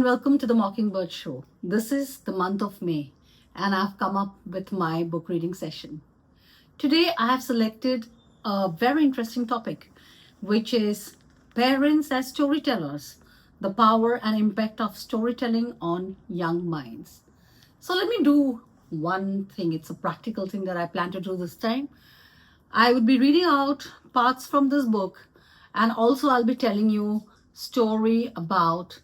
and welcome to the Mockingbird Show. This is the month of May, and I've come up with my book reading session. Today, I have selected a very interesting topic, which is parents as storytellers, the power and impact of storytelling on young minds. So let me do one thing. It's a practical thing that I plan to do this time. I would be reading out parts from this book, and also I'll be telling you story about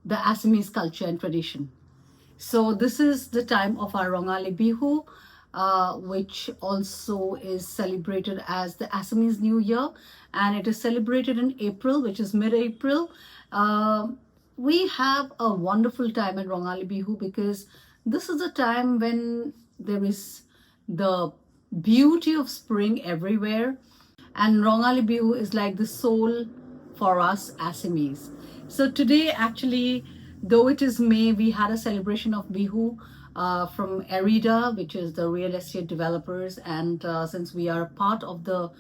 the Assamese culture and tradition. So this is the time of our Bohag Bihu, which also is celebrated as the Assamese New Year, and it is celebrated in April, which is mid-April. We have a wonderful time at Bohag Bihu because this is the time when there is the beauty of spring everywhere, and Bohag Bihu is like the soul for us Assamese. So today, actually, though it is May, we had a celebration of Bihu from Erida, which is the real estate developers, and since we are part of the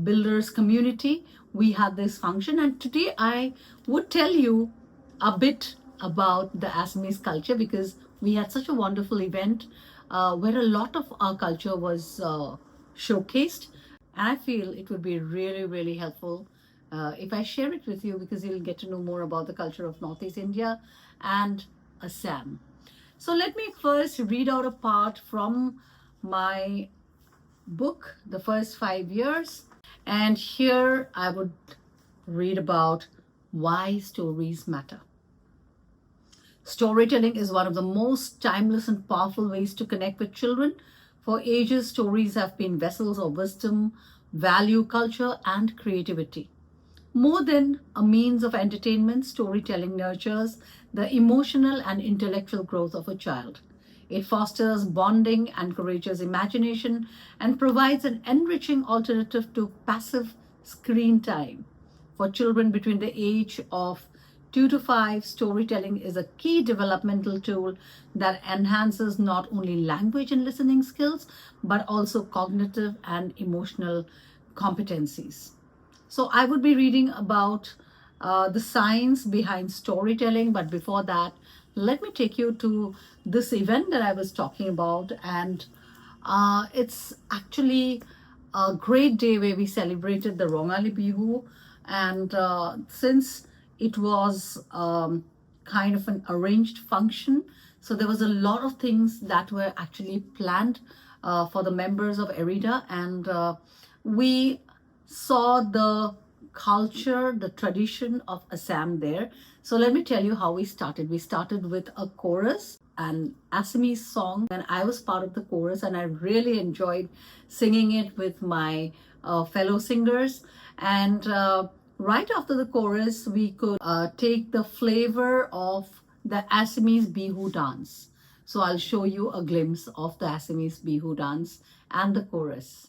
builders community, we had this function. And today I would tell you a bit about the Assamese culture, because we had such a wonderful event where a lot of our culture was showcased, and I feel it would be really helpful if I share it with you, because you'll get to know more about the culture of Northeast India and Assam. So let me first read out a part from my book, The First 5 Years. And here I would read about why stories matter. Storytelling is one of the most timeless and powerful ways to connect with children. For ages, stories have been vessels of wisdom, value, culture, and creativity. More than a means of entertainment, storytelling nurtures the emotional and intellectual growth of a child. It fosters bonding, encourages imagination, and provides an enriching alternative to passive screen time. For children between the age of 2 to 5, storytelling is a key developmental tool that enhances not only language and listening skills, but also cognitive and emotional competencies. So I would be reading about the science behind storytelling. But before that, let me take you to this event that I was talking about. And it's actually a great day where we celebrated the Bohag Bihu. And since it was kind of an arranged function, so there was a lot of things that were actually planned for the members of Erida. And we saw the culture, the tradition of Assam there. So let me tell you how we started. We started with a chorus, an Assamese song, and I was part of the chorus, and I really enjoyed singing it with my fellow singers. And right after the chorus, we could take the flavor of the Assamese Bihu dance. So I'll show you a glimpse of the Assamese Bihu dance and the chorus.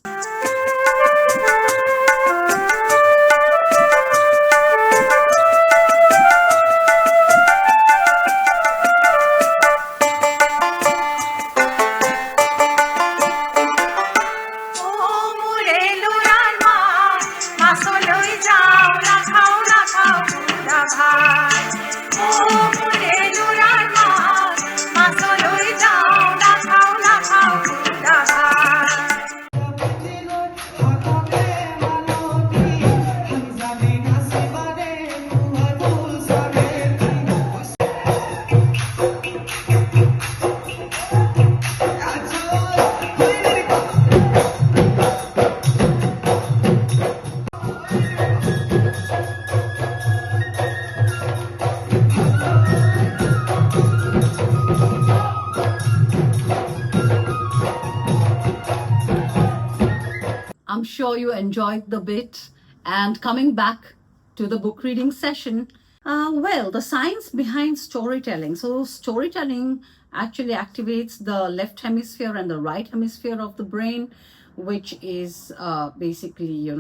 I'm sure you enjoyed the bit. And coming back to the book reading session, well, the science behind storytelling. So storytelling actually activates the left hemisphere and the right hemisphere of the brain, which is basically,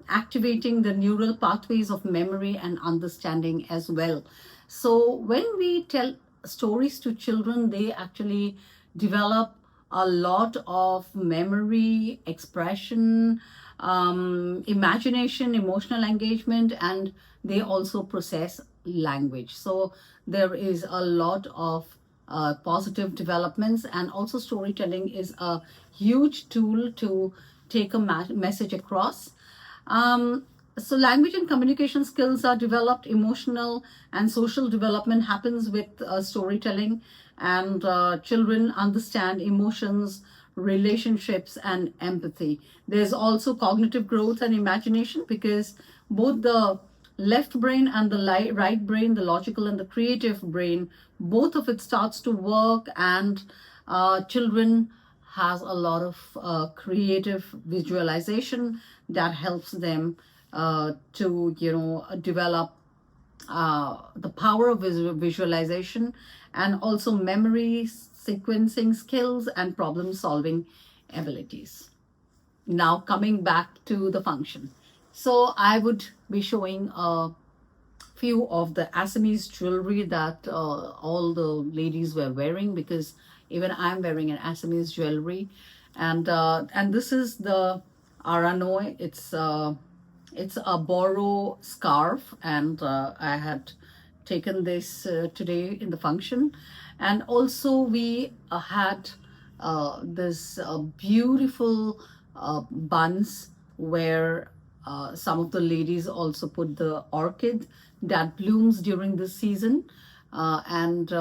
activating the neural pathways of memory and understanding as well. So when we tell stories to children, they actually develop a lot of memory, expression, imagination, emotional engagement, and they also process language. So there is a lot of positive developments, and also storytelling is a huge tool to take a message across. So language and communication skills are developed, emotional and social development happens with storytelling, and children understand emotions, relationships, and empathy. There's also cognitive growth and imagination, because both the left brain and the right brain, the logical and the creative brain, both of it starts to work, and children has a lot of creative visualization that helps them to develop the power of visualization, and also memory, sequencing skills, and problem solving abilities. Now coming back to the function. So I would be showing a few of the Assamese jewelry that all the ladies were wearing, because even I'm wearing an Assamese jewelry. And this is the Aranoi. It's a Boro scarf, and I had taken this today in the function. And also we had this beautiful buns, where some of the ladies also put the orchid that blooms during the season, and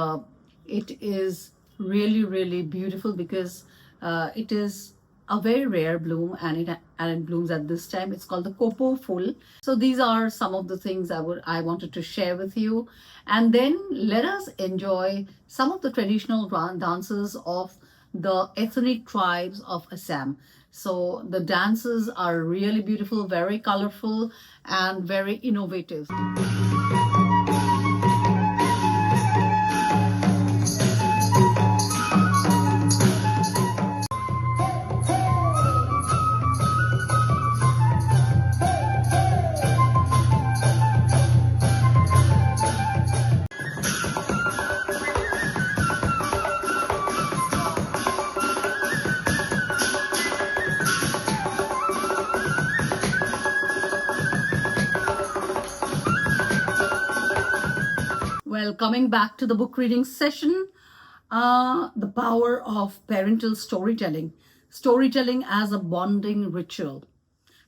it is really, really beautiful, because it is a very rare bloom, and it blooms at this time. It's called the Kopo full. So these are some of the things I wanted to share with you. And then let us enjoy some of the traditional dances of the ethnic tribes of Assam. So the dances are really beautiful, very colorful, and very innovative. Well, coming back to the book reading session, the power of parental storytelling. Storytelling as a bonding ritual.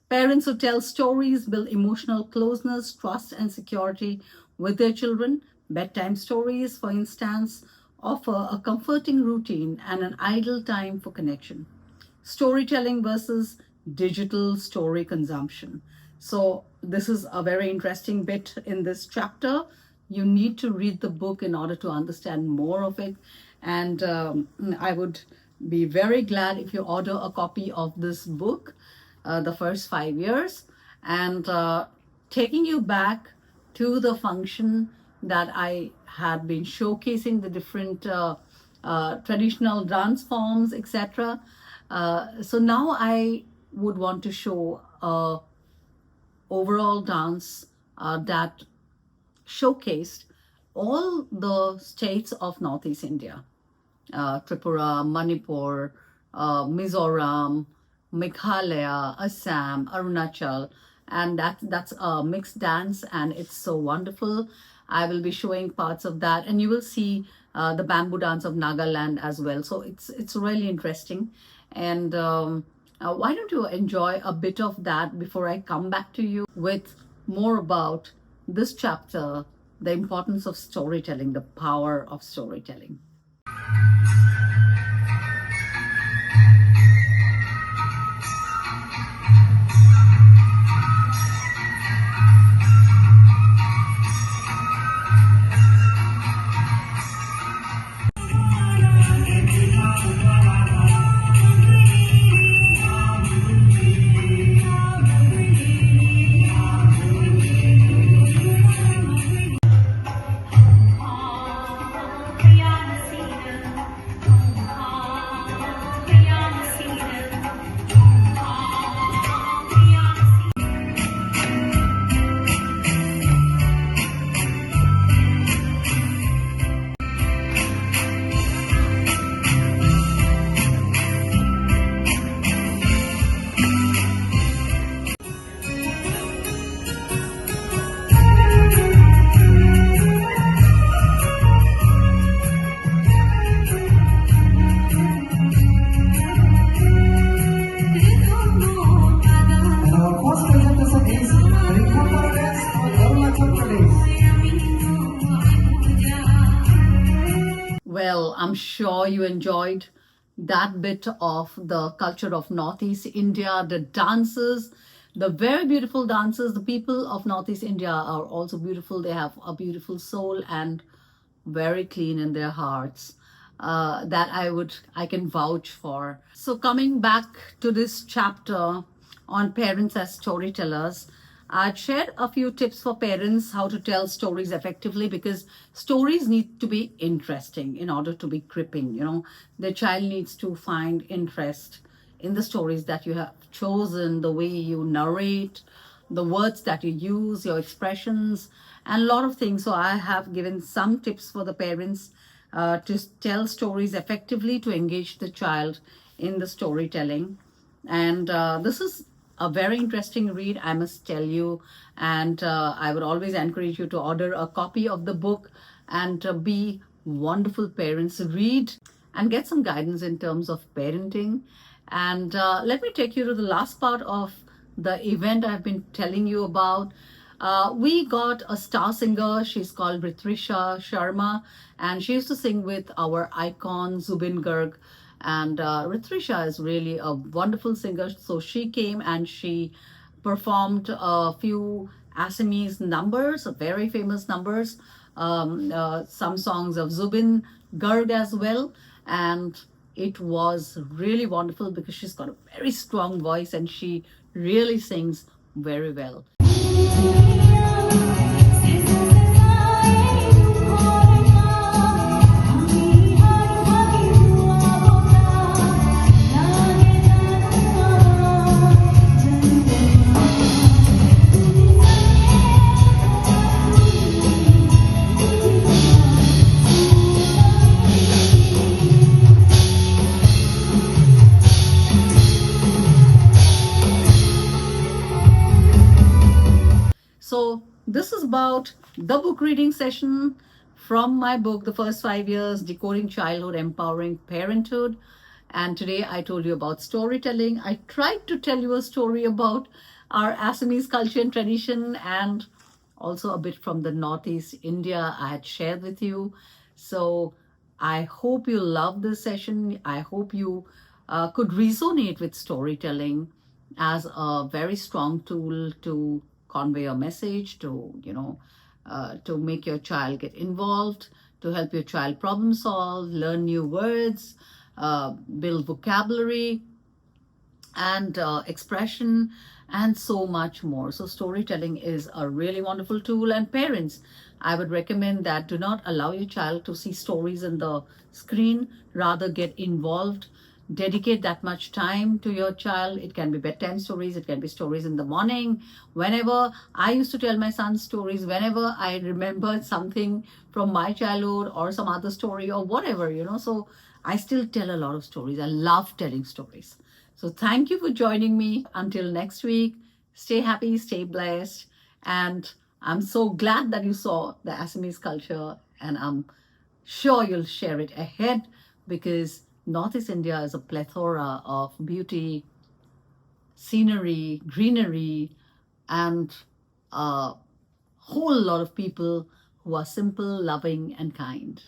Parents who tell stories build emotional closeness, trust, and security with their children. Bedtime stories, for instance, offer a comforting routine and an ideal time for connection. Storytelling versus digital story consumption. So this is a very interesting bit in this chapter. You need to read the book in order to understand more of it. And I would be very glad if you order a copy of this book, The First 5 Years, and taking you back to the function that I had been showcasing, the different traditional dance forms, etc. So now I would want to show a overall dance that showcased all the states of Northeast India, Tripura, Manipur, Mizoram, Meghalaya, Assam, Arunachal, and that's a mixed dance, and it's so wonderful. I will be showing parts of that, and you will see the bamboo dance of Nagaland as well. So it's really interesting. And why don't you enjoy a bit of that before I come back to you with more about this chapter, the importance of storytelling, the power of storytelling. Well, I'm sure you enjoyed that bit of the culture of Northeast India, the dances, the very beautiful dances. The people of Northeast India are also beautiful. They have a beautiful soul and very clean in their hearts. That I can vouch for. So coming back to this chapter on parents as storytellers, I shared a few tips for parents how to tell stories effectively, because stories need to be interesting in order to be gripping. The child needs to find interest in the stories that you have chosen, the way you narrate, the words that you use, your expressions, and a lot of things. So I have given some tips for the parents to tell stories effectively, to engage the child in the storytelling. And this is a very interesting read, I must tell you. And I would always encourage you to order a copy of the book and be wonderful parents. Read and get some guidance in terms of parenting. And let me take you to the last part of the event I've been telling you about. We got a star singer. She's called Ritrisha Sharma, and she used to sing with our icon Zubin Garg. And Ritrisha is really a wonderful singer. So she came and she performed a few Assamese numbers, very famous numbers, some songs of Zubin Garg as well. And it was really wonderful because she's got a very strong voice and she really sings very well. So this is about the book reading session from my book, The First 5 Years, Decoding Childhood, Empowering Parenthood. And today I told you about storytelling. I tried to tell you a story about our Assamese culture and tradition, and also a bit from the Northeast India I had shared with you. So I hope you love this session. I hope you could resonate with storytelling as a very strong tool to convey a message, to make your child get involved, to help your child problem solve, learn new words, build vocabulary and expression, and so much more. So storytelling is a really wonderful tool. And parents, I would recommend that do not allow your child to see stories in the screen, rather get involved. Dedicate that much time to your child. It can be bedtime stories, it can be stories in the morning. Whenever I used to tell my son stories, whenever I remembered something from my childhood or some other story or whatever, so I still tell a lot of stories. I love telling stories. So thank you for joining me. Until next week, stay happy, stay blessed. And I'm so glad that you saw the Assamese culture, and I'm sure you'll share it ahead, because Northeast India is a plethora of beauty, scenery, greenery, and a whole lot of people who are simple, loving, and kind.